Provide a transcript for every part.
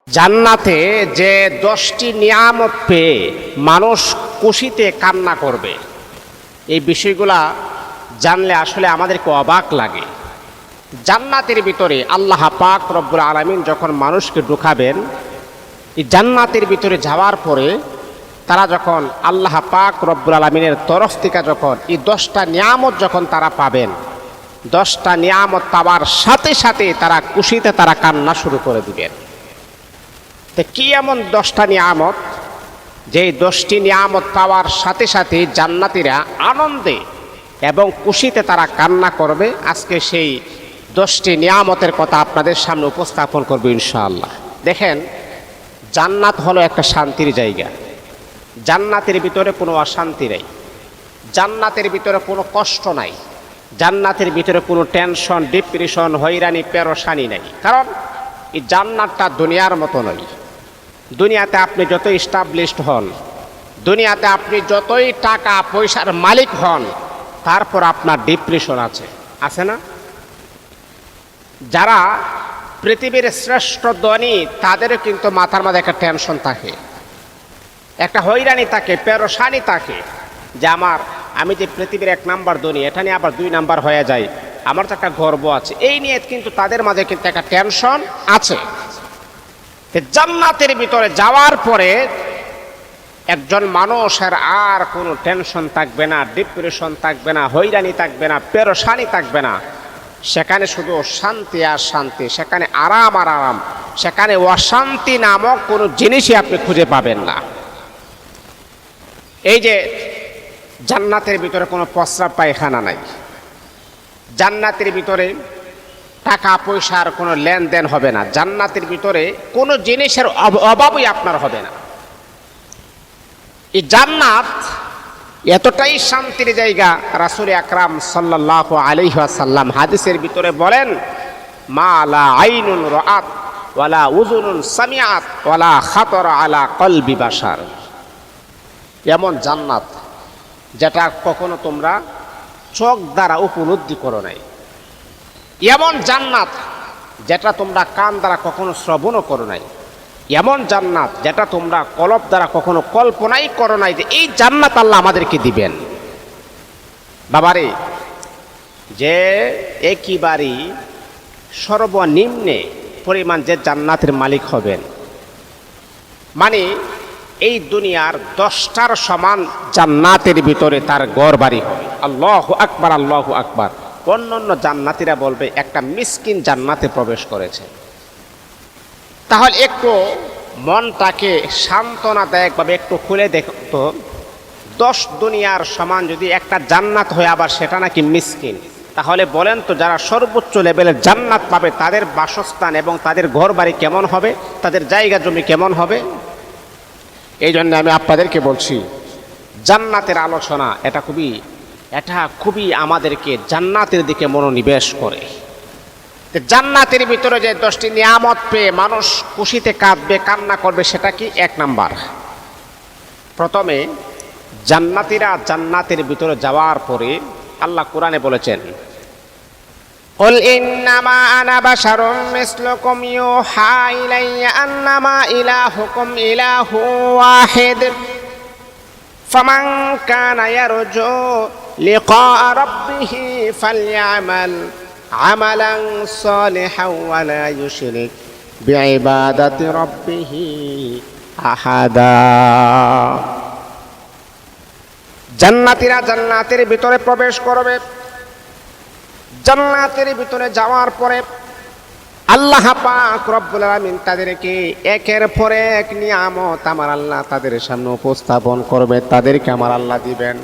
জান্নাতে যে 10টি নিয়ামত পেয়ে মানুষ খুশিতে কান্না করবে, এই বিষয়গুলা জানলে আসলে আমাদেরকে অবাক লাগে। জান্নাতের ভিতরে আল্লাহ পাক রব্বুল আলামিন যখন মানুষকে ঢুকাবেন, এই জান্নাতের ভিতরে যাওয়ার পরে তারা যখন আল্লাহ পাক রব্বুল আলামিনের তরফ থেকে যখন এই 10টা নিয়ামত যখন তারা পাবেন, 10টা নিয়ামত পাওয়ার সাথে সাথে তারা খুশিতে তারা কান্না শুরু করে দিবেন। তো কি এমন 10টা নিয়ামত যে 10টি নিয়ামত পাওয়ার সাথে সাথে জান্নাতীরা আনন্দে এবং খুশিতে তারা কান্না করবে? আজকে সেই 10টি নিয়ামতের কথা আপনাদের সামনে উপস্থাপন করব ইনশাআল্লাহ। দেখেন, জান্নাত হলো একটা শান্তির জায়গা। জান্নাতের ভিতরে কোনো অশান্তি নেই, জান্নাতের ভিতরে কোনো কষ্ট নাই, জান্নাতের ভিতরে কোনো টেনশন, ডিপ্রেশন, হয়রানি, পেরেশানি নেই। কারণ এই জান্নাতটা দুনিয়ার মতো নয়। দুনিয়াতে আপনি যত এস্টাবলিশড হন, দুনিয়াতে আপনি যতই টাকা পয়সার মালিক হন, তারপর আপনার ডিপ্রেশন আছে না? যারা পৃথিবীর শ্রেষ্ঠ ধনী তাদেরও কিন্তু মাথার মধ্যে একটা টেনশন থাকে, একটা হয়রানি থাকে, পেরেশানি থাকে যে আমি যে পৃথিবীর 1 নাম্বার ধনী, এটা নিয়ে আবার 2 নাম্বার হয়ে যায়, আমার তো একটা গর্ব আছে। এই নিয়ে কিন্তু তাদের মাঝে কিন্তু একটা টেনশন আছে। জান্নাতের ভিতরে যাওয়ার পরে একজন মানুষের আর কোনো টেনশন থাকবে না, ডিপ্রেশন থাকবে না, হয়রানি থাকবে না, পেরেশানি থাকবে না। সেখানে শুধু শান্তি আর শান্তি, সেখানে আরাম আর আরাম, সেখানে অশান্তি নামক কোনো জিনিসই আপনি খুঁজে পাবেন না। এই যে জান্নাতের ভিতরে কোনো প্রস্রাব পায়খানা নাই, জান্নাতের ভিতরে টাকা পয়সার কোনো লেনদেন হবে না, জান্নাতের ভিতরে কোনো জিনিসের অভাবই আপনার হবে না। এই জান্নাত এতটাই শান্তির জায়গা, রাসূল আকরাম সাল্লাল্লাহু আলাইহি ওয়াসাল্লাম হাদিসের ভিতরে বলেন, মা লা আইনুন রাআত ওয়ালা উযুনুন সামিআত ওয়ালা খাতারা আলা কলবি বাশার। এমন জান্নাত যেটা কখনো তোমরা চোখ দ্বারা উপলব্ধি করো নাই, এমন জান্নাত যেটা তোমরা কান দ্বারা কখনো শ্রবণও করো নাই, এমন জান্নাত যেটা তোমরা কলব দ্বারা কখনো কল্পনাই করো নাই যে এই জান্নাত আল্লাহ আমাদেরকে দিবেন। বাবারে, যে একেবারে সর্বনিম্নে পরিমাণ যে জান্নাতের মালিক হবেন, মানে এই দুনিয়ার 10টার সমান জান্নাতের ভিতরে তার ঘর বাড়ি হবে। আল্লাহু আকবার, আল্লাহু আকবার। অন্যান্য জান্নাতীরা বলবে একটা মিসকিন জান্নাতে প্রবেশ করেছে। তাহলে একটু মনটাকে সান্ত্বনাদায়কভাবে একটু খুলে দেখতো, 10 দুনিয়ার সমান যদি একটা জান্নাত হয় আবার সেটা নাকি মিসকিন, তাহলে বলেন তো যারা সর্বোচ্চ লেভেলের জান্নাত পাবে তাদের বাসস্থান এবং তাদের ঘর বাড়ি কেমন হবে, তাদের জায়গা জমি কেমন হবে? এই জন্য আমি আপনাদেরকে বলছি, জান্নাতের আলোচনা এটা খুবই আমাদেরকে জান্নাতের দিকে মনোনিবেশ করে। জান্নাতের ভিতরে যে 10টি নিয়ামত পেয়ে মানুষ খুশিতে কাঁদবে, কান্না করবে, সেটা কি? 1 নাম্বার, প্রথমে জান্নাতীরা জান্নাতের ভিতরে যাওয়ার পরে আল্লাহ কোরআনে বলেছেন, কুল ইন্নামা আনা বাশারুম মিসলুকুম ইউহা ইলাইয়া আন্নামা ইলাহুকুম ইলাহু ওয়াহিদ ফামান কানা ইয়ারজু লিকা রাব্বিহি ফালইআমাল আমালান সালিহান ওয়া লা ইউশরিক বিইবাদাতি রাব্বিহি আহাদা। জান্নাতীরা জান্নাতের ভিতরে প্রবেশ করবে। জান্নাতের ভিতরে যাওয়ার পরে আল্লাহ পাক রব্বুল আলামিন তাদেরকে একের পর এক নিয়ামত আমার আল্লাহ তাদের সামনে উপস্থাপন করবে, তাদেরকে আমার আল্লাহ দিবেন।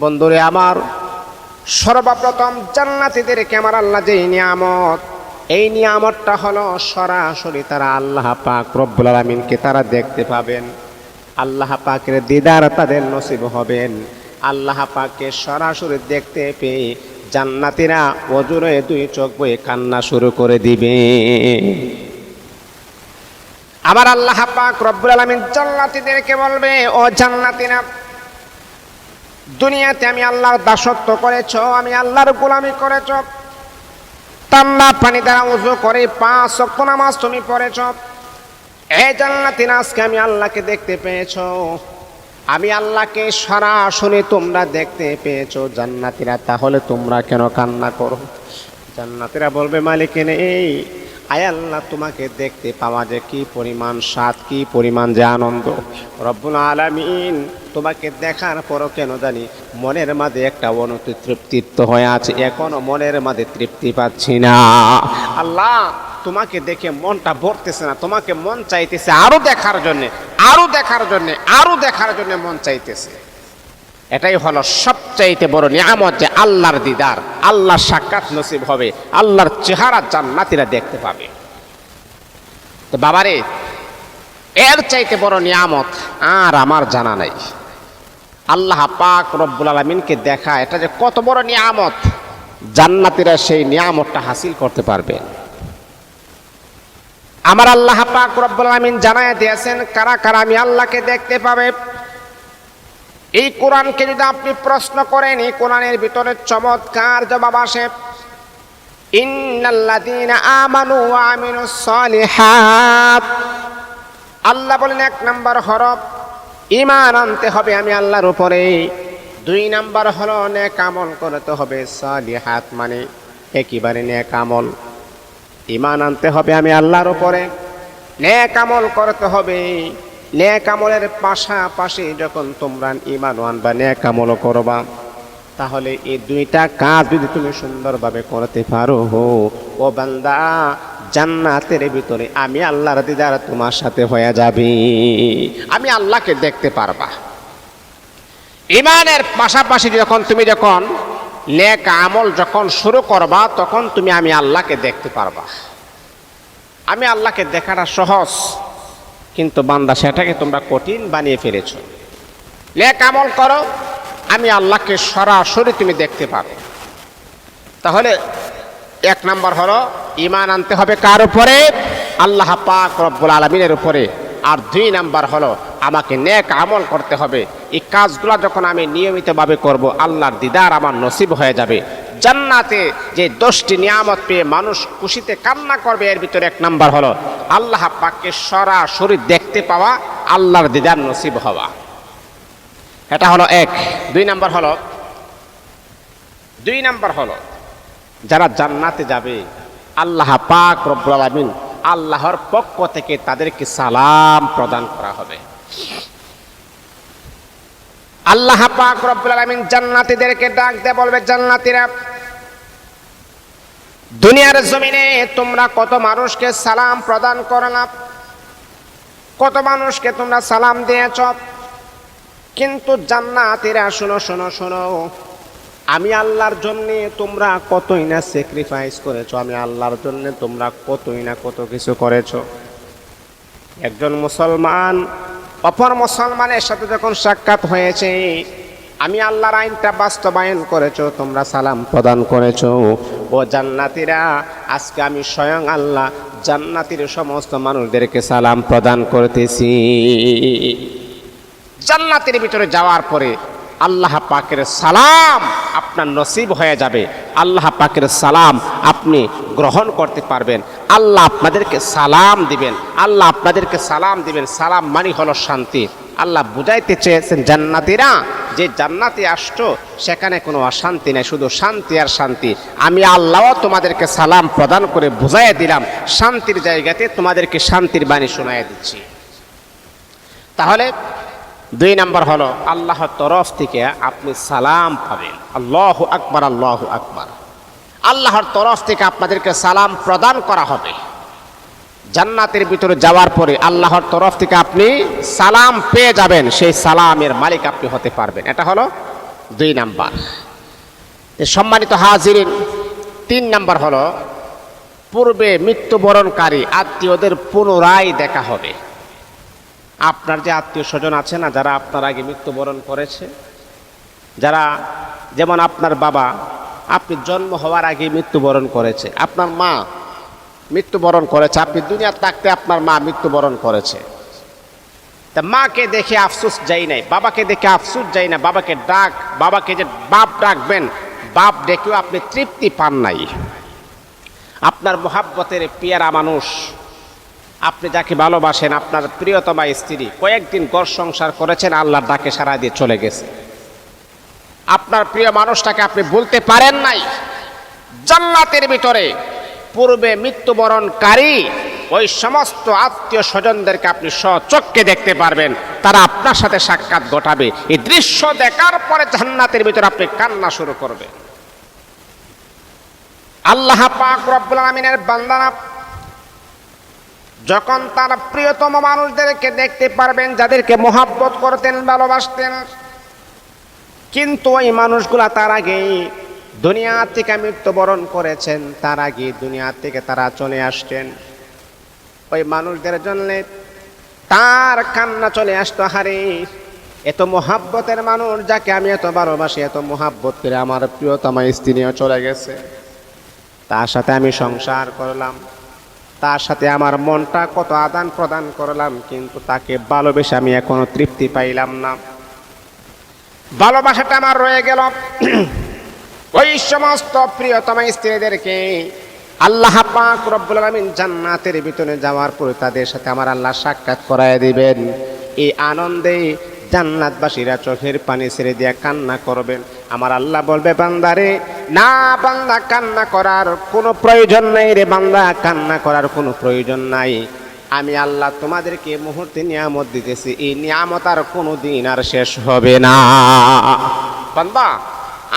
বন্ধুরে আমার, সর্বপ্রথম জান্নাতীদেরকে আমার আল্লাহ যে নিয়ামত, এই নিয়ামতটা হলো সরাসরি তারা আল্লাহ পাক রব্বুল আলামিনকে তারা দেখতে পাবেন। আল্লাহ পাকের দিদার তাদের নসিব হবেন। আল্লাহ পাককে সরাসরি দেখতে পেয়ে জান্নাতীরা অজুরে 2 চোখ বয়ে কান্না শুরু করে দিবে। আবার আল্লাহ পাক রব্বুল আলামিন জান্নাতীদেরকে বলবে, ও জান্নাতীরা, দুনিয়াতে আমি আল্লাহর দাসত্ব করেছ, আমি আল্লাহর গোলামি করেছ, ঠান্ডা পানি দ্বারা উযু করে 5 ওয়াক্ত নামাজ তুমি পড়েছ, এই জান্নাতীরা আজকে আমি আল্লাহকে দেখতে পেয়েছো, আমি আল্লাহকে সরাসরি তোমরা দেখতে পেয়েছো জান্নাতীরা, তাহলে তোমরা কেন কান্না করো? জান্নাতীরা বলবে মালিক এই আয় আল্লাহ, তোমাকে দেখতে পাওয়া যে কি পরিমাণ স্বাদ, কি পরিমাণ যে আনন্দ। রব্বুল আলামিন তোমাকে দেখার পরও কেন জানি মনের মাঝে একটা তৃপ্তিত্ব হয়ে আছে, এখনো মনের মাঝে তৃপ্তি পাচ্ছি না। আল্লাহ তোমাকে দেখে মনটা ভরতেছে না, তোমাকে মন চাইতেছে আরো দেখার জন্য, আরো দেখার জন্য, আরো দেখার জন্য মন চাইতেছে। এটাই হলো সবচাইতে বড় নিয়ামত, যে আল্লাহর দিদার, আল্লাহর সাক্ষাৎ নসিব হবে, আল্লাহর চেহারা জান্নাতীরা দেখতে পাবে। তো বাবারে, এর চাইতে বড় নিয়ামত আর আমার জানা নাই। আল্লাহ পাক রব্বুল আলামিনকে দেখা, এটা যে কত বড় নিয়ামত, জান্নাতীরা সেই নিয়ামতটা হাসিল করতে পারবে। আমার আল্লাহ পাক রব্বুল আলামিন জানায় দিয়েছেন কারা কারা আমি আল্লাহকে দেখতে পাবে। এই কোরআনকে যদি আপনি প্রশ্ন করেন, এই কোরআনের ভিতরে চমৎকার জবাব আসে। ইন্নাল্লাযীনা আমানু ওয়া আমিলুস সালিহাত, আল্লাহ বলেন 1 নাম্বার হরফ ঈমান আনতে হবে আমি আল্লাহর উপরে, 2 নাম্বার হলো নেক আমল করতে হবে, সালিহাত মানে একেবারে নেক আমল। ঈমান আনতে হবে আমি আল্লাহর উপরে, নেক আমল করতে হবে। নেক আমলের পাশাপাশি যখন তোমরা ঈমান আনবা, নেক আমলও করবা, তাহলে এই 2টা কাজ যদি তুমি সুন্দরভাবে করতে পারো ও বান্দা, জান্নাতের ভিতরে আমি আল্লাহর দিদার তোমার সাথে হয়ে যাবে, আমি আল্লাহকে দেখতে পারবা। ঈমানের পাশাপাশি যখন নেক আমল যখন শুরু করবা, তখন তুমি আমি আল্লাহকে দেখতে পারবা। আমি আল্লাহকে দেখাটা সহজ, কিন্তু বান্দা সেটাকে তোমরা কঠিন বানিয়ে ফেলেছ। নেক আমল করো, আমি আল্লাহকে সরাসরি তুমি দেখতে পারো। তাহলে 1 নাম্বার হলো ঈমান আনতে হবে কার উপরে? আল্লাহ পাক রব্বুল আলামিনের উপরে। আর 2 নাম্বার হলো আমাকে নেক আমল করতে হবে। এই কাজগুলো যখন আমি নিয়মিতভাবে করব, আল্লাহর দিদার আমার নসিব হয়ে যাবে। জান্নাতে যে 10টি নিয়ামত পেয়ে মানুষ খুশিতে কান্না করবে, এর ভিতরে 1 নাম্বার হলো আল্লাহ পাককে সরাসরি দেখতে পাওয়া, আল্লাহর দিদার নসিব হওয়া। এটা হলো 1। 2 নাম্বার হলো যারা জান্নাতে যাবে, আল্লাহ পাক রব্বুল আলামিন আল্লাহর পক্ষ থেকে তাদেরকে সালাম প্রদান করা হবে। আল্লাহ পাক রব্বুল আলামিন জান্নাতীদেরকে ডাক দিয়ে বলবে, জান্নাতীরা, দুনিয়ার জমিনে তোমরা কত মানুষকে সালাম প্রদান করলা, কত মানুষকে তোমরা সালাম দিয়েছ, কিন্তু জান্নাতীরা শোনো শোনো শোনো, আমি আল্লাহর জন্য তোমরা কতই না স্যাক্রিফাইস করেছো, আমি আল্লাহর জন্য তোমরা কতই না কত কিছু করেছো। একজন মুসলমান অপর মুসলমানের সাথে যখন সাক্ষাৎ হয়েছে, আমি আল্লাহর আইনটা বাস্তবায়ন করেছো, তোমরা সালাম প্রদান করেছো। ও জান্নাতীরা, আজকে আমি স্বয়ং আল্লাহ জান্নাতীর সমস্ত মানুষদেরকে সালাম প্রদান করতেছি। জান্নাতের ভিতরে যাওয়ার পরে আল্লাহ পাকের সালাম আপনার নসিব হয়ে যাবে, আল্লাহ পাকের সালাম আপনি গ্রহণ করতে পারবেন, আল্লাহ আপনাদেরকে সালাম দিবেন, আল্লাহ আপনাদেরকে সালাম দিবেন। সালাম মানে হলো শান্তি। আল্লাহ বুঝাইতে চেয়েছেন জান্নাতীরা, যে জান্নাতে আসছো সেখানে কোনো অশান্তি নেই, শুধু শান্তি আর শান্তি। আমি আল্লাহও তোমাদেরকে সালাম প্রদান করে বুঝাইয়া দিলাম, শান্তির জায়গাতে তোমাদেরকে শান্তির বাণী শোনাইয়া দিচ্ছি। তাহলে 2 নাম্বার হলো আল্লাহর তরফ থেকে আপনি সালাম পাবেন। আল্লাহু আকবার, আল্লাহু আকবার। আল্লাহর তরফ থেকে আপনাদেরকে সালাম প্রদান করা হবে। জান্নাতের ভিতরে যাওয়ার পরে আল্লাহর তরফ থেকে আপনি সালাম পেয়ে যাবেন, সেই সালামের মালিক আপনি হতে পারবেন। এটা হলো 2 নাম্বার। সম্মানিত হাজিরিন, 3 নাম্বার হলো পূর্বে মৃত্যুবরণকারী আত্মীয়দের পুনরায় দেখা হবে। আপনার যে আত্মীয় স্বজন আছে না, যারা আপনার আগে মৃত্যুবরণ করেছে, যারা, যেমন আপনার বাবা আপনি জন্ম হওয়ার আগে মৃত্যুবরণ করেছে, আপনার মা মৃত্যুবরণ করেছে, আপনি দুনিয়া থাকতে আপনার মা মৃত্যুবরণ করেছে। তা মাকে দেখে আফসোস যাই নাই, বাবাকে দেখে আফসোস যাই না, বাবাকে যে বাপ ডাকবেন, বাপ ডেকেও আপনি তৃপ্তি পান নাই। আপনার মোহাব্বতের পেয়ারা মানুষ, আপনি যাকে ভালোবাসেন, আপনার প্রিয়তমা স্ত্রী, কয়েকদিন ঘর সংসার করেছেন, আল্লাহর ডাকে সাড়া দিয়ে চলে গেছে। আপনার প্রিয় মানুষটাকে আপনি বলতে পারেন নাই। জান্নাতের ভিতরে পূর্বে মৃত্যুবরণকারী ওই সমস্ত আত্মীয় স্বজনদেরকে আপনি স্বচক্ষে দেখতে পারবেন, তারা আপনার সাথে সাক্ষাৎ ঘটাবে। এই দৃশ্য দেখার পরে জান্নাতের ভিতরে আপনি কান্না শুরু করবেন। আল্লাহ পাক রব্বুল আলামিনের বান্দারা যখন তার প্রিয়তম মানুষদেরকে দেখতে পারবেন, যাদেরকে মহব্বত করতেন, ভালোবাসতেন, কিন্তু ওই মানুষগুলা তার আগেই দুনিয়া থেকে মৃত্যুবরণ করেছেন, তার আগে দুনিয়া থেকে তারা চলে আসতেন, ওই মানুষদের জন্য তার কান্না চলে আসতো। হারে, এত মহাব্বতের মানুষ, যাকে আমি এত ভালোবাসি, এত মহাব্বত করে আমার প্রিয়তমা স্ত্রীও চলে গেছে, তার সাথে আমি সংসার করলাম, তার সাথে আমার মনটা কত আদান প্রদান করলাম, কিন্তু তাকে ভালোবেসে আমি এখনো তৃপ্তি পাইলাম না, ভালোবাসাটা আমার রয়ে গেল। ওই সমস্ত প্রিয়তমা স্ত্রীদেরকে আল্লাহ পাক রব্বুল আলামিন জান্নাতের ভিতরে যাওয়ার পরে তাদের সাথে আমার আল্লাহ সাক্ষাৎ করায় দিবেন। এই আনন্দে জান্নাতবাসীরা চোখের পানি ছেড়ে দিয়ে কান্না করবেন। আমার আল্লাহ বলবে, বান্দারে, না বান্দা, কান্না করার কোনো প্রয়োজন নাই রে বান্দা, কান্না করার কোনো প্রয়োজন নাই। আমি আল্লাহ তোমাদেরকে মুহূর্তে নিয়ামত দিতেছি, এই নিয়ামত আর কোনো দিন আর শেষ হবে না। বান্দা,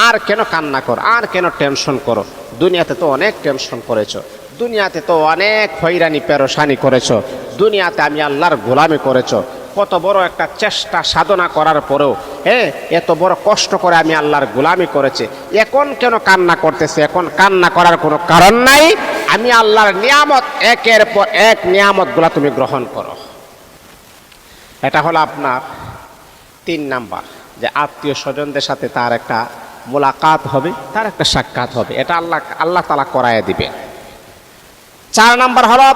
আর কেন কান্না করো, আর কেন টেনশন করো? দুনিয়াতে তো অনেক টেনশন করেছো, দুনিয়াতে তো অনেক হয়রানি পেরেশানি করেছো, দুনিয়াতে আমি আল্লাহর গোলামি করেছো, কত বড় একটা চেষ্টা সাধনা করার পরেও এত বড় কষ্ট করে আমি আল্লাহর গোলামি করেছি, এখন কেন কান্না করতেছে? এখন কান্না করার কোনো কারণ নাই। আমি আল্লাহর নিয়ামত, একের পর এক নিয়ামতগুলা তুমি গ্রহণ করো। এটা হলো আপনার 3 নাম্বার, যে আত্মীয় স্বজনদের সাথে তার একটা মোলাকাত হবে, তার একটা সাক্ষাৎ হবে, এটা আল্লাহ তাআলা করায় দিবে। 4 নাম্বার হলো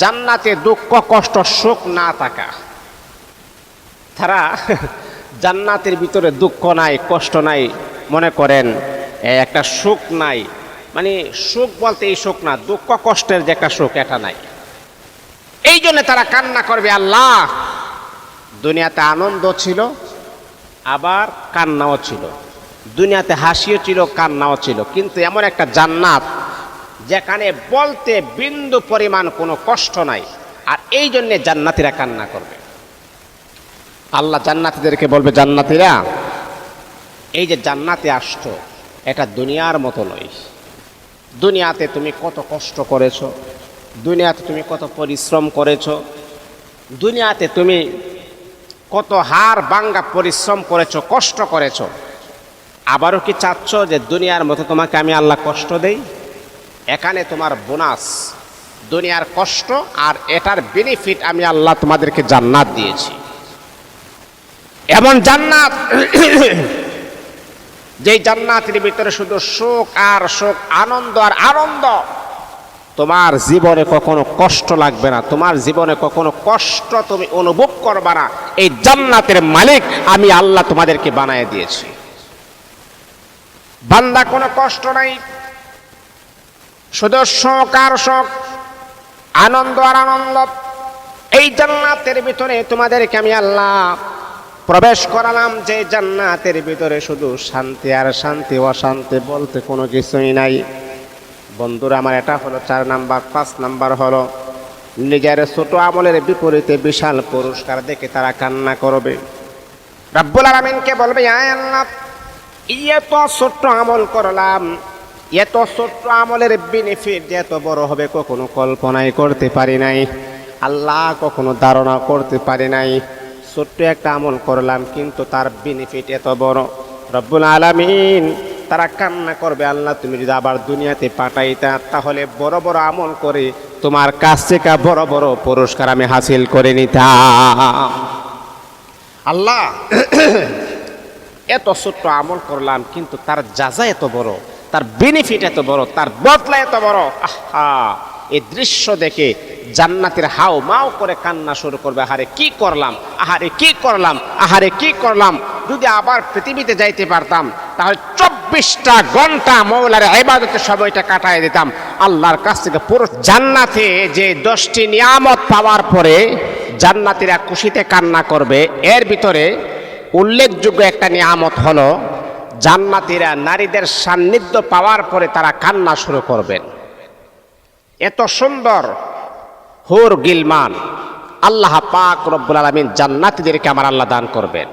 জান্নাতে দুঃখ কষ্ট সুখ না থাকা। তারা জান্নাতের ভিতরে দুঃখ নাই, কষ্ট নাই, মনে করেন একটা সুখ নাই, মানে সুখ বলতে এই সুখ না, দুঃখ কষ্টের যে একটা সুখ, এটা নাই। এই জন্য তারা কান্না করবে, আল্লাহ দুনিয়াতে আনন্দ ছিল, আবার কান্নাও ছিল, দুনিয়াতে হাসিও ছিল, কান্নাও ছিল, কিন্তু এমন একটা জান্নাত যেখানে বলতে বিন্দু পরিমাণ কোনো কষ্ট নাই, আর এই জন্যে জান্নাতীরা কান্না করবে। আল্লাহ জান্নাতীদেরকে বলবে, জান্নাতীরা, এই যে জান্নাতে আসছো, এটা দুনিয়ার মতো নয়। দুনিয়াতে তুমি কত কষ্ট করেছো, দুনিয়াতে তুমি কত পরিশ্রম করেছো, দুনিয়াতে তুমি কত হাড় ভাঙা পরিশ্রম করেছো, কষ্ট করেছো। আবারও কি চাচ্ছ যে দুনিয়ার মতো তোমাকে আমি আল্লাহ কষ্ট দেই? এখানে তোমার বোনাস দুনিয়ার কষ্ট, আর এটার বেনিফিট আমি আল্লাহ তোমাদেরকে জান্নাত দিয়েছি। এমন জান্নাত যেই জান্নাতের ভিতরে শুধু সুখ আর সুখ, আনন্দ আর আনন্দ। তোমার জীবনে কখনো কষ্ট লাগবে না, তোমার জীবনে কখনো কষ্ট তুমি অনুভব করবে না। এই জান্নাতের মালিক আমি আল্লাহ তোমাদেরকে বানায় দিয়েছি। বান্দা কোনো কষ্ট নাই, শুধু সুখ আর সুখ, আনন্দ আর আনন্দ। এই জান্নাতের ভিতরে তোমাদেরকে আমি আল্লাহ প্রবেশ করালাম, যে জান্নাতের ভিতরে শুধু শান্তি আর শান্তি, অশান্তি বলতে কোনো কিছুই নাই। বন্ধুরা আমার, এটা হলো 4 নাম্বার। 5 নাম্বার হলো নিজের ছোট আমলের বিপরীতে বিশাল পুরস্কার দেখে তারা কান্না করবে। রব্বুল আলামিনকে বলবে, আয় আল্লাহ, এত ছোট্ট আমল করলাম, এত ছোট্ট আমলের বেনিফিট যে এত বড় হবে কখনো কল্পনাই করতে পারি নাই আল্লাহ, কখনো ধারণা করতে পারি নাই। ছোট্ট একটা আমল করলাম, কিন্তু তার বেনিফিট এত বড়। রব্বুল আলামিন তারা কান্না করবে, আল্লাহ তুমি যদি আবার দুনিয়াতে পাঠাইতা, তাহলে বড় বড় আমল করে তোমার কাছ থেকে বড় বড় পুরস্কার আমি হাসিল করে নিতাম। আল্লাহ এত ছোট্ট আমল করলাম, কিন্তু তার যাজা এত বড়, তার বেনিফিট এত বড়, তার বদলা এত বড়। আহা, এই দৃশ্য দেখে জান্নাতের হাও মাও করে কান্না শুরু করবে, আহারে কি করলাম, আহারে কি করলাম, আহারে কি করলাম। যদি আবার পৃথিবীতে যাইতে পারতাম, তাহলে 24টা ঘন্টা মওলার ইবাদতে সময়টা কাটায় দিতাম আল্লাহর কাছ থেকে পুরো জান্নাতে যে 10টি নিয়ামত পাওয়ার পরে জান্নাতীরা খুশিতে কান্না করবে এর ভিতরে উল্লেখযোগ্য একটা নিয়ামত হলো জান্নাতীরা নারীদের সান্নিধ্য পাওয়ার পরে তারা কান্না শুরু করবেন। এত সুন্দর হুর গিলমান আল্লাহ পাক রব্বুল আলামিন জান্নাতীদেরকে আমার আল্লাহ দান করবেন।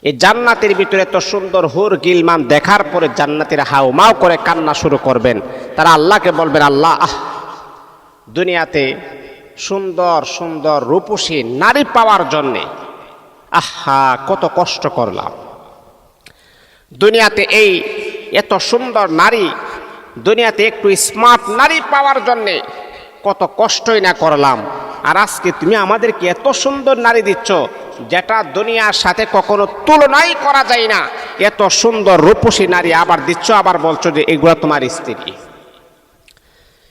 এই জান্নাতের ভিতরে এত সুন্দর হুর গিলমান দেখার পরে জান্নাতীরা হাউমাউ করে কান্না শুরু করবেন। তারা আল্লাহকে বলবেন, আল্লাহ দুনিয়াতে সুন্দর সুন্দর রূপসী নারী পাওয়ার জন্যে কত কষ্ট করলাম, দুনিয়াতে এই এত সুন্দর নারী, দুনিয়াতে একটু স্মার্ট নারী পাওয়ার জন্যে কত কষ্টই না করলাম, আর আজকে তুমি আমাদেরকে এত সুন্দর নারী দিচ্ছ যেটা দুনিয়ার সাথে কখনো তুলনাই করা যায় না, এত সুন্দর রূপসী নারী আবার দিচ্ছ, আবার বলছো যে এগুলো তোমার স্ত্রী।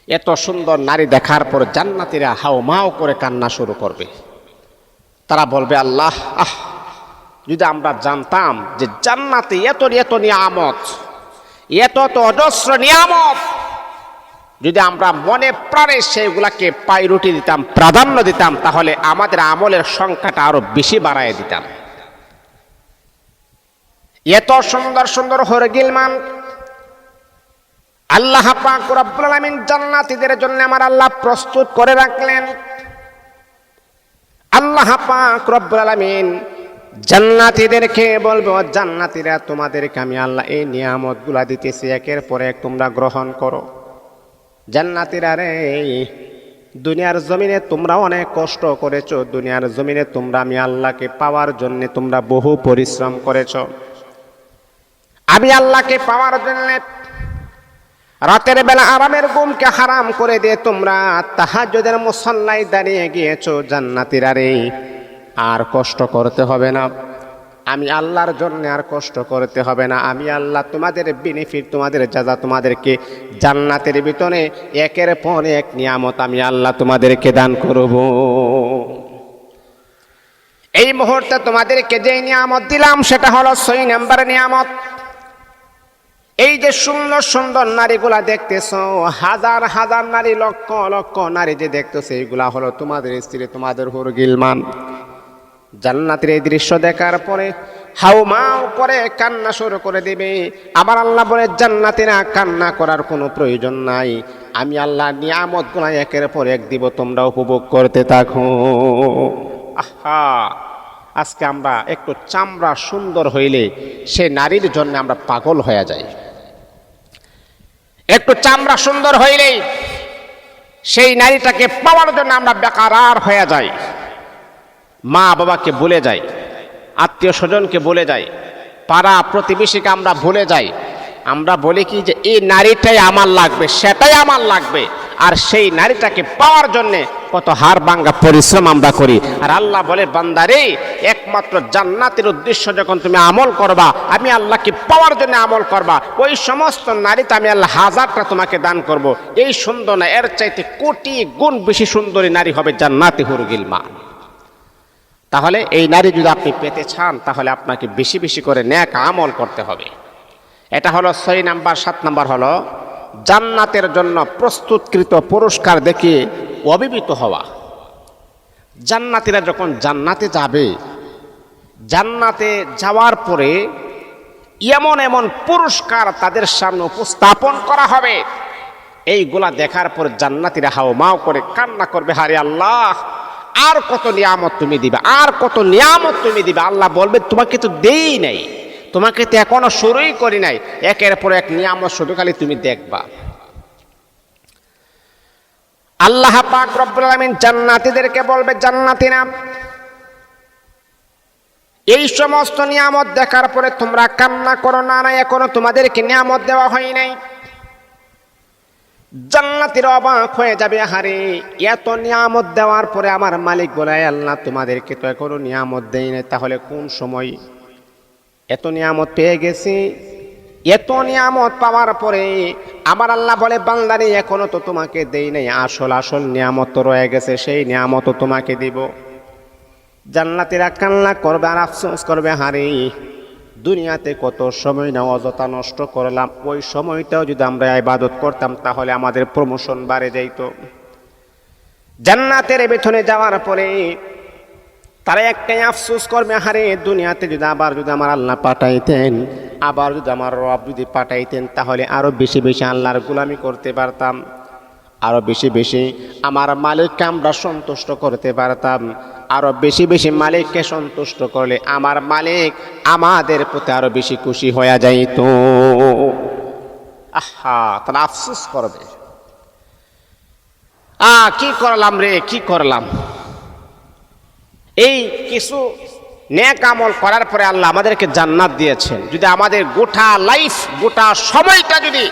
এত সুন্দর নারী দেখার পর জান্নাতীরা হাউমাউ করে কান্না শুরু করবে। তারা বলবে, আল্লাহ যদি আমরা জানতাম যে জান্নাতে এত এত নিয়ামত, এত এত অজস্র নিয়ামত, যদি আমরা মনে প্রাণে সেইগুলাকে প্রায়োরিটি দিতাম, প্রাধান্য দিতাম, তাহলে আমাদের আমলের সংখ্যাটা আরো বেশি বাড়ায় দিতাম। এত সুন্দর সুন্দর হুর গিলমান আল্লাহ পাক রব্বুল আলামিন জান্নাতীদের জন্য আমার আল্লাহ প্রস্তুত করে রাখলেন। আল্লাহ পাক রব্বুল আলামিন জান্নাতীদেরকে বলবে, ও জান্নাতীরা, তোমাদেরকে আমি আল্লাহ এই নিয়ামতগুলা দিতেছি, একের পর এক তোমরা গ্রহণ করো। জান্নাতীরা রে, দুনিয়ার জমিনে তোমরা অনেক কষ্ট করেছো, দুনিয়ার জমিনে তোমরা আমি আল্লাহকে পাওয়ার জন্য তোমরা বহু পরিশ্রম করেছো। আমি আল্লাহকে পাওয়ার জন্য রাতের বেলা আরামের ঘুমকে হারাম করে দিয়ে তোমরা তাহাজ্জুদের মুসল্লায় দাঁড়িয়ে গিয়েছো। জান্নাতীরা রে, আর কষ্ট করতে হবে না, আমি আল্লাহর জন্য আর কষ্ট করতে হবে না। আমি আল্লাহ তোমাদের বেনিফিট, তোমাদের যাজা, তোমাদেরকে জান্নাতের ভিতরে একের পর এক নিয়ামত আমি আল্লাহ তোমাদেরকে দান করব। এই মুহূর্তে তোমাদেরকে যে নিয়ামত দিলাম সেটা হলো 6 নম্বর নিয়ামত। এই যে সুন্দর সুন্দর নারীগুলা দেখতেছো, হাজার হাজার নারী, লক্ষ লক্ষ নারী যে দেখতেছো, এইগুলা হলো তোমাদের স্ত্রী, তোমাদের হুর গিলমান। জান্নাতের এই দৃশ্য দেখার পরে হাউমাউ করে কান্না শুরু করে দিবে। আবার আল্লাহ বলে, জান্নাতীরা কান্না করার কোনো প্রয়োজন নাই, আমি আল্লাহ নিয়ামতগুলো একের পর এক দিব, তোমরা উপভোগ করতে থাকো। আজকে আমরা একটু চামড়া সুন্দর হইলে সে নারীর জন্য আমরা পাগল হয়ে যাই। একটু চামড়া সুন্দর হইলেই সেই নারীটাকে পাওয়ার জন্য আমরা বেকারার হয়ে যাই, মা বাবাকে ভুলে যাই, আত্মীয় স্বজনকে ভুলে যাই, পাড়া প্রতিবেশীকে আমরা ভুলে যাই। আমরা বলি কি যে এই নারীটাই আমার লাগবে, সেটাই আমার লাগবে, আর সেই নারীটাকে পাওয়ার জন্যে কত হাড় ভাঙা পরিশ্রম আমরা করি। আর আল্লাহ বলে, বান্দারে, একমাত্র জান্নাতের উদ্দেশ্য যখন তুমি আমল করবা, আমি আল্লাহকে পাওয়ার জন্য আমল করবা, ওই সমস্ত নারীতে আমি আল্লাহ হাজারটা তোমাকে দান করব। এই সুন্দর না, এর চাইতে কোটি গুণ বেশি সুন্দরী নারী হবে জান্নাতি হুর গিলমান। তাহলে এই নারী যদি আপনি পেতে চান, তাহলে আপনাকে বেশি বেশি করে নেক আমল করতে হবে। এটা হলো 6 নাম্বার। 7 নাম্বার হলো জান্নাতের জন্য প্রস্তুতকৃত পুরস্কার দেখে অভিভূত হওয়া। জান্নাতীরা যখন জান্নাতে যাবে, জান্নাতে যাওয়ার পরে এমন এমন পুরস্কার তাদের সামনে উপস্থাপন করা হবে, এইগুলা দেখার পর জান্নাতীরা হাউমাউ করে কান্না করবে, হারে আল্লাহ, আর কত নিয়ামত তুমি দিবে, আর কত নিয়ামত তুমি দিবে। আল্লাহ বলবে, তোমাকে তো দেই নাই, তোমাকে তো এখনো শুরুই করি নাই, একের পর এক নিয়ামত শুধু খালি তুমি দেখবা। আল্লাহ পাক রব্বুল আলামিন জান্নাতীদেরকে বলবে, জান্নাতীরা, এই সমস্ত নিয়ামত দেখার পরে তোমরা কান্না করো না, না এখনো তোমাদেরকে নিয়ামত দেওয়া হয় নাই। জান্নাতীরা অবাক হয়ে যাবে, হারে, এত নিয়ামত দেওয়ার পরে আমার মালিক বলে, আল্লাহ তোমাদেরকে তো এখনো নিয়ামত দেই নাই, তাহলে কোন সময় এত নিয়ামত পেয়ে গেছি? এত নিয়ামত পাওয়ার পরে আমার আল্লাহ বলে, বান্দারে, এখনো তো তোমাকে দেই নাই, আসল আসল নিয়ামত তো রয়ে গেছে, সেই নিয়ামত তোমাকে দিব। জান্নাতীরা কান্না করবে আর আফসোস করবে, হারে, দুনিয়াতে কত সময় না অযথা নষ্ট করলাম, ওই সময়টাও যদি আমরা ইবাদত করতাম তাহলে আমাদের প্রমোশন বাড়ে যাইত। জান্নাতের ভেতরে যাওয়ার পরে তারা একটাই আফসোস করবে, হারে দুনিয়াতে যদি আবার যদি আমার আল্লাহ পাঠাইতেন, আবার যদি আমার রব যদি পাঠাইতেন, তাহলে আরো বেশি বেশি আল্লাহর গোলামি করতে পারতাম, আরো বেশি বেশি আমার মালিককে আমরা সন্তুষ্ট করতে পারতাম। আরো বেশি বেশি মালিককে সন্তুষ্ট করলে আমার মালিক আমাদের প্রতি আরো বেশি খুশি হয়ে যাইত। আহা, তারা আফসোস করবে, কি করলাম রে, কি করলাম। এই কিছু নেক আমল করার পরে আল্লাহ আমাদেরকে জান্নাত দিয়েছেন। যদি আমাদের গোটা লাইফ, গোটা সময়টা যদি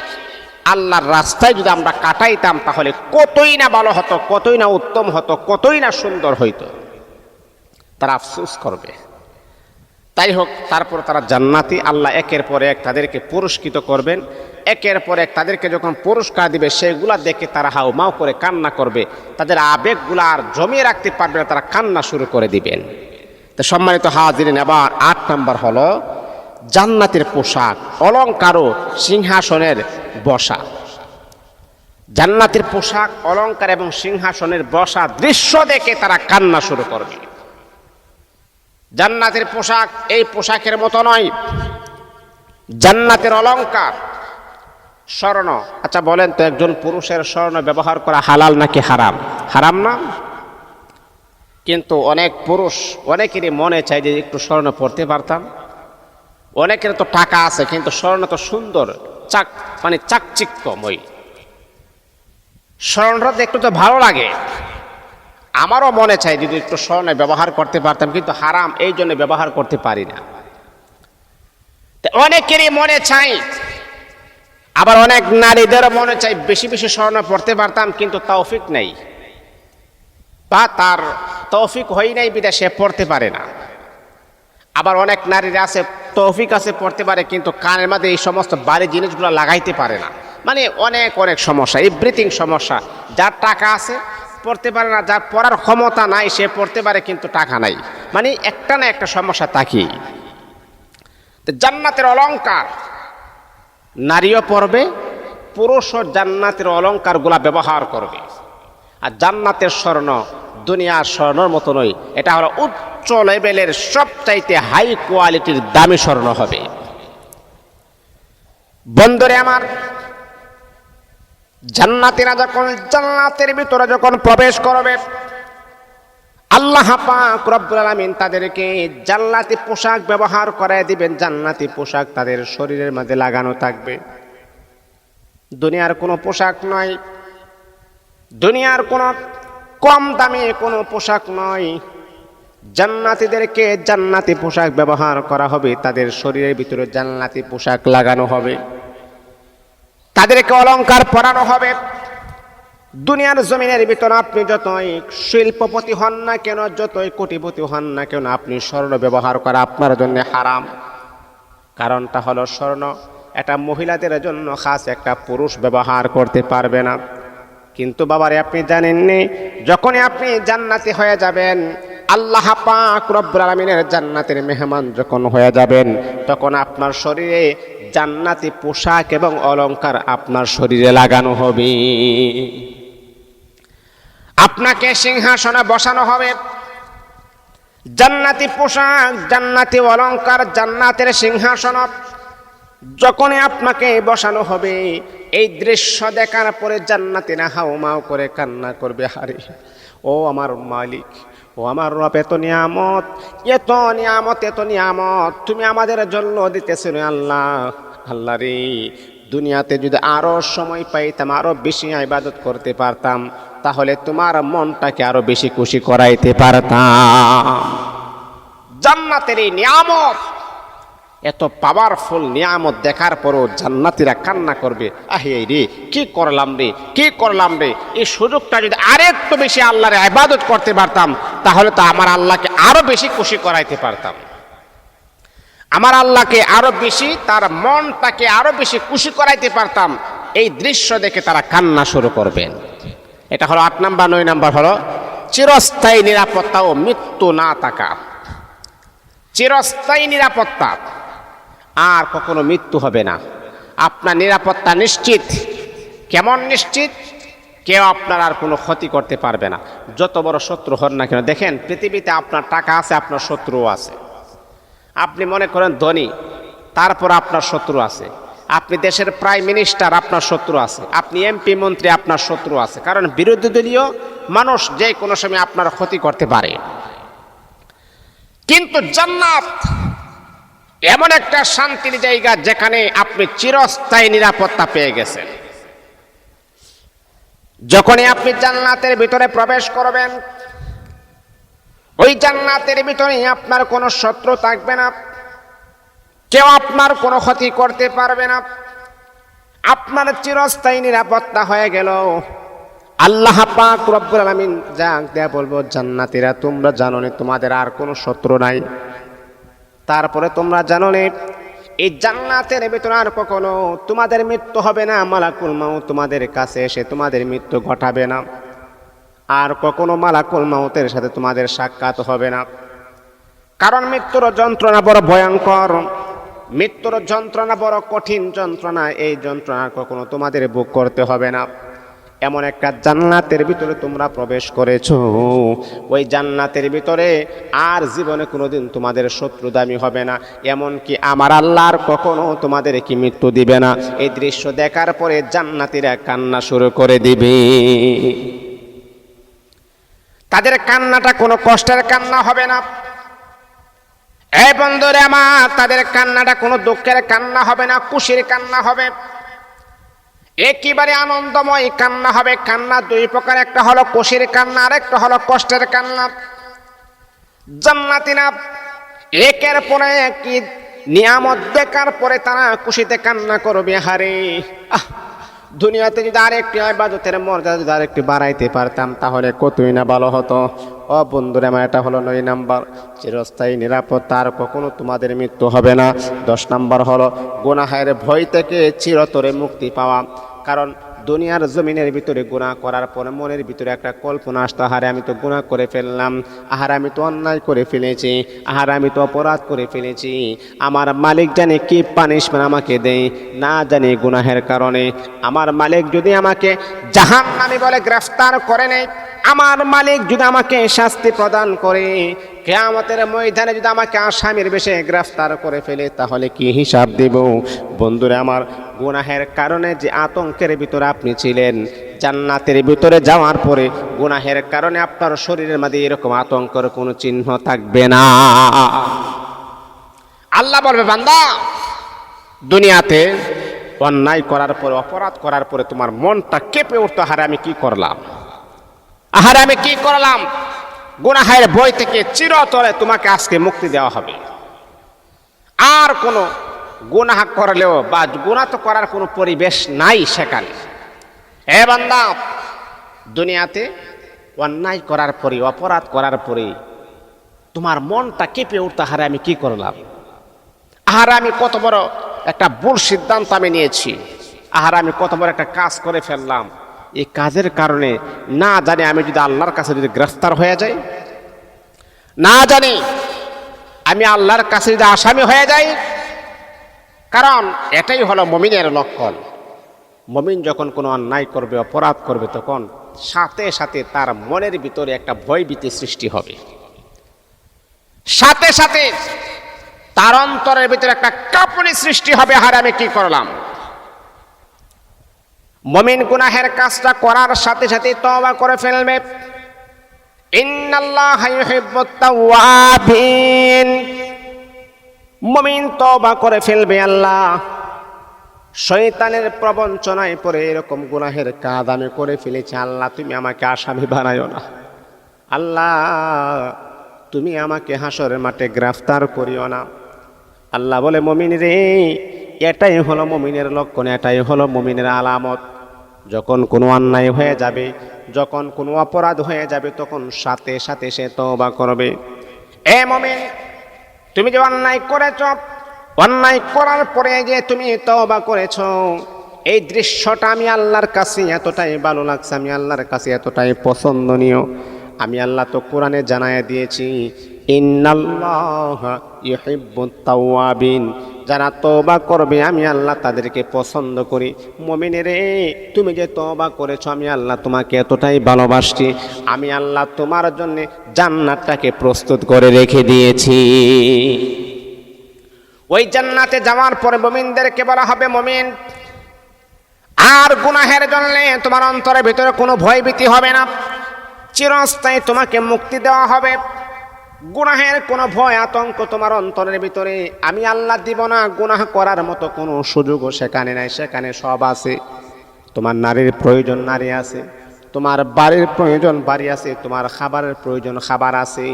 আল্লাহর রাস্তায় যদি আমরা কাটাইতাম, তাহলে কতই না ভালো হতো, কতই না উত্তম হতো, কতই না সুন্দর হইতো। তারা আফসোস করবে। তাই হোক, তারপর তারা জান্নাতি, আল্লাহ একের পর এক তাদেরকে পুরস্কৃত করবেন। একের পর এক তাদেরকে যখন পুরস্কার দিবে, সেগুলা দেখে তারা হাউমাউ করে কান্না করবে। তাদের আবেগগুলা আর জমিয়ে রাখতে পারবে না, তারা কান্না শুরু করে দিবেন। তো সম্মানিত হাজিরিন, আবার 8 নম্বর হলো জান্নাতের পোশাক, অলংকার ও সিংহাসনের বসা। জান্নাতের পোশাক, অলংকার এবং সিংহাসনের বসা দৃশ্য দেখে তারা কান্না শুরু করবে। জান্নাতের পোশাক এই পোশাকের মতো নয়। জান্নাতের অলংকার স্বর্ণ। আচ্ছা বলেন তো, একজন পুরুষের স্বর্ণ ব্যবহার করা হালাল নাকি হারাম? হারাম না? কিন্তু অনেক পুরুষ, অনেকেরই মনে চায় যে একটু স্বর্ণ পরতে পারতাম। অনেকের তো টাকা আছে, কিন্তু স্বর্ণ তো সুন্দর, মানে চাকচিক্যময়, স্বর্ণটা দেখতে তো ভালো লাগে। আমারও মনে চাই যদি একটু স্বর্ণ ব্যবহার করতে পারতাম, কিন্তু হারাম, এই জন্য ব্যবহার করতে পারি না। অনেকেরই মনে চাই, আবার অনেক নারীদের মনে চাই বেশি বেশি স্বর্ণ পড়তে পারতাম, কিন্তু তৌফিক নেই, বা তার তৌফিক হয় নাই বিধায় সে পড়তে পারে না। আবার অনেক নারীরা আছে, তৌফিক আছে, পড়তে পারে, কিন্তু কানের মধ্যে এই সমস্ত ভারী জিনিসগুলো লাগাইতে পারে না। মানে অনেক অনেক সমস্যা, এভরিথিং সমস্যা। যার টাকা আছে পড়তে পারে না, যার পড়ার ক্ষমতা নাই সে পড়তে পারে কিন্তু টাকা নাই, মানে একটা না একটা সমস্যা থাকি। জান্নাতের অলংকার নারীও পড়বে, পুরুষও জান্নাতের অলংকারগুলা ব্যবহার করবে। আর জান্নাতের স্বর্ণ দুনিয়ার স্বর্ণের মতো নয়, এটা হলো উচ্চ লেভেলের সবচাইতে হাই কোয়ালিটির দামি স্বর্ণ হবে। বন্ধুরে আমার, জান্নাতীরা যখন জান্নাতের ভিতরে যখন প্রবেশ করবে, আল্লাহ পাক রব্বুল আলামিন তাদেরকে জান্নাতি পোশাক ব্যবহার করায় দিবেন। জান্নাতি পোশাক তাদের শরীরের মধ্যে লাগানো থাকবে। দুনিয়ার কোনো পোশাক নয়, দুনিয়ার কোনো কম দামে কোনো পোশাক নয়। জান্নাতীদেরকে জান্নাতি পোশাক ব্যবহার করা হবে, তাদের শরীরের ভিতরে জান্নাতি পোশাক লাগানো হবে, তাদেরকে অলংকার পরানো হবে। দুনিয়ার জমিনের ভিতরে আপনি যতই শিল্পপতি হন না কেন, যতই কোটিপতি হন না কেন, আপনি স্বর্ণ ব্যবহার করা আপনার জন্য হারাম। কারণটা হলো স্বর্ণ এটা মহিলাদের জন্য খাস, একটা পুরুষ ব্যবহার করতে পারবে না। কিন্তু বাবারে আপনি জানেননি, যখনই আপনি জান্নাতি হয়ে যাবেন, আল্লাহ পাক রব্বুল আলামিনের জান্নাতের মেহমান যখন হয়ে যাবেন, তখন আপনার শরীরে জান্নাতি পোশাক এবং অলংকার আপনার শরীরে লাগানো হবে। আপনাকে সিংহাসনে বসানো হবে। জান্নাতি পোশাক, জান্নাতি অলংকার, জান্নাতের সিংহাসন যখনই আপনাকে বসানো হবে, এই দৃশ্য দেখার পরে জান্নাতীরা হাউমাউ করে কান্না করবে, হারে ও আমার মালিক, ও আমার রব, এত নিয়ামত, এত নিয়ামত, এত নিয়ামত তুমি আমাদের জন্য দিতেছেন আল্লাহ। আল্লাহ রে, দুনিয়াতে যদি আরো সময় পাইতাম, আরো বেশি ইবাদত করতে পারতাম, তাহলে তোমার মনটাকে আরো বেশি খুশি করাইতে পারতাম। জান্নাতের এই নিয়ামত, এত পাওয়ারফুল নিয়ামত দেখার পরও জান্নাতীরা কান্না করবে, আহে রে কি করলাম রে, কি করলাম রে। এই সুযোগটা যদি আরেকটু বেশি আল্লাহর ইবাদত করতে পারতাম, তাহলে তো আমার আল্লাহকে আরো বেশি খুশি করাইতে পারতাম। আমার আল্লাহকে আরো বেশি, তার মনটাকে আরো বেশি খুশি করাইতে পারতাম। এই দৃশ্য দেখে তারা কান্না শুরু করবেন। এটা হলো 8 নাম্বার। 9 নাম্বার হলো চিরস্থায়ী নিরাপত্তা ও মৃত্যু না থাকা। চিরস্থায়ী নিরাপত্তা, আর কখনো মৃত্যু হবে না। আপনার নিরাপত্তা নিশ্চিত। কেমন নিশ্চিত? কেউ আপনার আর কোনো ক্ষতি করতে পারবে না, যত বড় শত্রু হন না কেন। দেখেন, পৃথিবীতে আপনার টাকা আছে, আপনার শত্রুও আছে। আপনি মনে করেন ধনী, তারপর আপনার শত্রু আছে। আপনি দেশের প্রাইম মিনিস্টার, আপনার শত্রু আছে। আপনি এমপি মন্ত্রী, আপনার শত্রু আছে। কারণ বিরোধী দলীয় মানুষ যে কোনো সময় আপনার ক্ষতি করতে পারে। কিন্তু জান্নাত এমন একটা শান্তির জায়গা যেখানে আপনি চিরস্থায়ী নিরাপত্তা পেয়ে গেছেন। যখনই আপনি জান্নাতের ভিতরে প্রবেশ করবেন, ওই জান্নাতের ভিতরে আপনার কোনো শত্রু থাকবে না, কেউ আপনার কোনো ক্ষতি করতে পারবে না, আপনার চিরস্থায়ী নিরাপত্তা হয়ে গেল। আল্লাহ পাক রব্বুল আলামিন জাগ দেয়া বলবো, জান্নাতীরা তোমরা জানো না তোমাদের আর কোনো শত্রু নাই। তারপরে তোমরা জানো না এই জান্নাতের ভিতরে আর কখনো তোমাদের মৃত্যু হবে না। মালাকুল মাউত তোমাদের কাছে এসে তোমাদের মৃত্যু ঘটাবে না। আর কখনো মালাকুল মাউতের সাথে তোমাদের সাক্ষাৎ হবে না। কারণ মৃত্যুর যন্ত্রণা বড় ভয়ঙ্কর, মৃত্যুর যন্ত্রণা বড় কঠিন যন্ত্রণা। এই যন্ত্রণা কখনো তোমাদের ভোগ করতে হবে না। এমন একটা জান্নাতের ভিতরে তোমরা প্রবেশ করেছো, ওই জান্নাতের ভিতরে আর জীবনে কোনোদিন তোমাদের শত্রুদামি হবে না। এমনকি আমার আল্লাহর কখনো তোমাদের কি মৃত্যু দিবে না। এই দৃশ্য দেখার পরে জান্নাতীরা কান্না শুরু করে দিবে। তাদের কান্নাটা কোনো কষ্টের কান্না হবে না। এই বন্ধুরে আমার, তাদের কান্নাটা কোনো দুঃখের কান্না হবে না, খুশির কান্না হবে। একেবারে আনন্দময় কান্না হবে। কান্না দুই প্রকার, একটা হলো খুশির কান্না, আর একটা হলো কষ্টের কান্না। জান্নাতীরা একের পরে একটি নিয়ামত দেখার পরে তারা খুশিতে কান্না করবে। হারে দুনিয়াতে যদি আরেকটি ইবাদতের মর্যাদা যদি আরেকটি বাড়াইতে পারতাম তাহলে কতই না ভালো হতো। ও বন্ধুরা আমার, এটা হলো 9 নাম্বার, চিরস্থায়ী নিরাপত্তা, আর কখনো তোমাদের মৃত্যু হবে না। 10 নাম্বার হলো গুনাহের ভয় থেকে চিরতরে মুক্তি পাওয়া। কারণ দুনিয়ার জমিনের ভিতরে গুনাহ করার পরে মনের ভিতরে একটা কল্পনা আসতো, আহারে আমি তো গুনাহ করে ফেললাম, আহারে আমি তো অন্যায় করে ফেলেছি, আহারে আমি তো অপরাধ করে ফেলেছি, আমার মালিক জানে কি পানিশমেন্ট আমাকে দেয়, না জানি গুনাহের কারণে আমার মালিক যদি আমাকে জাহান্নামী বলে গ্রেফতার করে নেয়, আমার মালিক যদি আমাকে শাস্তি প্রদান করে, কিয়ামতের ময়দানে যদি আমাকে আসামির বেশে গ্রেফতার করে ফেলে, তাহলে কি হিসাব দেব? বন্ধুরা আমার, গুনাহের কারণে যে আতঙ্কের ভিতরে আপনি ছিলেন, জান্নাতের ভিতরে যাওয়ার পরে গুনাহের কারণে আপনার শরীরের মধ্যে এরকম আতঙ্কের কোনো চিহ্ন থাকবে না। আল্লাহ বলবে, বান্দা দুনিয়াতে অন্যায় করার পরে, অপরাধ করার পরে তোমার মনটা কেঁপে উঠতো, আহারে আমি কি করলাম, আহারে আমি কি করলাম। গুনাহের ভয় থেকে চিরতরে তোমাকে আজকে মুক্তি দেওয়া হবে। আর কোনো গুনাহ করলেও বা গুনাহ তো করার কোনো পরিবেশ নাই সেখানে। এ বান্দা, দুনিয়াতে অন্যায় করার পরে, অপরাধ করার পরে তোমার মনটা কেঁপে উঠতে, আহারে আমি কি করলাম, আহারে আমি কত বড় একটা ভুল সিদ্ধান্ত আমি নিয়েছি, আহারে আমি কত বড় একটা কাজ করে ফেললাম। এই কাজের কারণে না জানি আমি যদি আল্লাহর কাছে যদি গ্রেফতার হয়ে যাই, না জানি আমি আল্লাহর কাছে যদি আসামি হয়ে যাই। কারণ এটাই হলো মুমিনের লক্ষণ। মুমিন যখন কোনো অন্যায় করবে, অপরাধ করবে, তখন সাথে সাথে তার মনের ভিতরে একটা ভয়ভীতি সৃষ্টি হবে, সাথে সাথে তার অন্তরের ভিতরে একটা কাঁপুনি সৃষ্টি হবে, হারে আমি কি করলাম। মুমিন গুনাহের কাজটা করার সাথে সাথে তওবা করে ফেলবে। ইন্নাল্লাহা ইউহিব্বুত তাওয়াবিন, মুমিন তওবা করে ফেলবে। আল্লাহ শয়তানের প্রবঞ্চনায় পড়ে এরকম গুনাহের কাজ আমি করে ফেলেছি, আল্লাহ তুমি আমাকে আসামি বানায়ো না, আল্লাহ তুমি আমাকে হাসরের মাঠে গ্রেফতার করিও না। আল্লাহ বলে, মুমিন রে, এটাই হলো মুমিনের লক্ষণ, এটাই হলো মুমিনের আলামত। যখন কোনো অন্যায় হয়ে যাবে, যখন কোনো অপরাধ হয়ে যাবে, তখন সাথে সাথে সে তওবা করবে। এ মুমিন, তুমি যে অন্যায় করেছ, অন্যায় করার পরে যে তুমি তওবা করেছ, এই দৃশ্যটা আমি আল্লাহর কাছে এতটাই ভালো লাগছে, আমি আল্লাহর কাছে এতটাই পছন্দনীয়। আমি আল্লাহ তো কোরআনে জানায় দিয়েছি, ইন্নাল্লাহা ইউহিব্বুত তাওয়াবিন, যারা তওবা করবে আমি আল্লাহ তাদেরকে পছন্দ করি। মুমিনেরে, তুমি যে তওবা করেছো আমি আল্লাহ তোমাকে এতটাই ভালোবাসি, আমি আল্লাহ তোমার জন্য জান্নাতটাকে প্রস্তুত করে রেখে দিয়েছি। ওই জান্নাতে যাওয়ার পরে মুমিনদেরকে বলা হবে, মুমিন, আর গুনাহের জন্য তোমার অন্তরের ভিতরে কোনো ভয়ভীতি হবে না, চিরস্থায়ী তোমাকে মুক্তি দেওয়া হবে। গুনাহের কোনো ভয় আতঙ্ক তোমার অন্তরের ভিতরে আমি আল্লাহ দিব না। গুনাহ করার মতো কোনো সুযোগও সেখানে নাই, সেখানে সব আছে। তোমার নারীর প্রয়োজন নারী আছে, তোমার বাড়ির প্রয়োজন বাড়ি আছে, তোমার খাবারের প্রয়োজন খাবার আছে।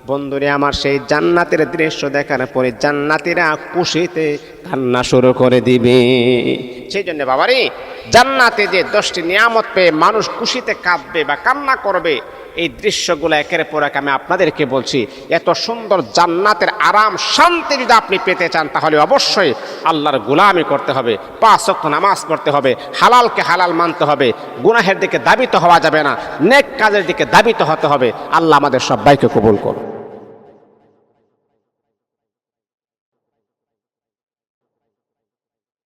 বন্ধুরে আমার, সেই জান্নাতের দৃশ্য দেখার পরে জান্নাতীরা খুশিতে কান্না শুরু করে দিবে। সেই জন্য বাবারে, জান্নাতে যে 10টি নিয়ামত পেয়ে মানুষ খুশিতে কাঁদবে বা কান্না করবে, এই দৃশ্যগুলো একের পর এক আমি আপনাদেরকে বলছি। এত সুন্দর জান্নাতের আরাম শান্তি যদি আপনি পেতে চান, তাহলে অবশ্যই আল্লাহর গোলামি করতে হবে, 5 ওয়াক্ত নামাজ পড়তে হবে, হালালকে হালাল মানতে হবে, গুনাহের দিকে দাবিত হওয়া যাবে না, নেক কাজের দিকে দাবিত হতে হবে। আল্লাহ আমাদের সবাইকে কবুল করুন।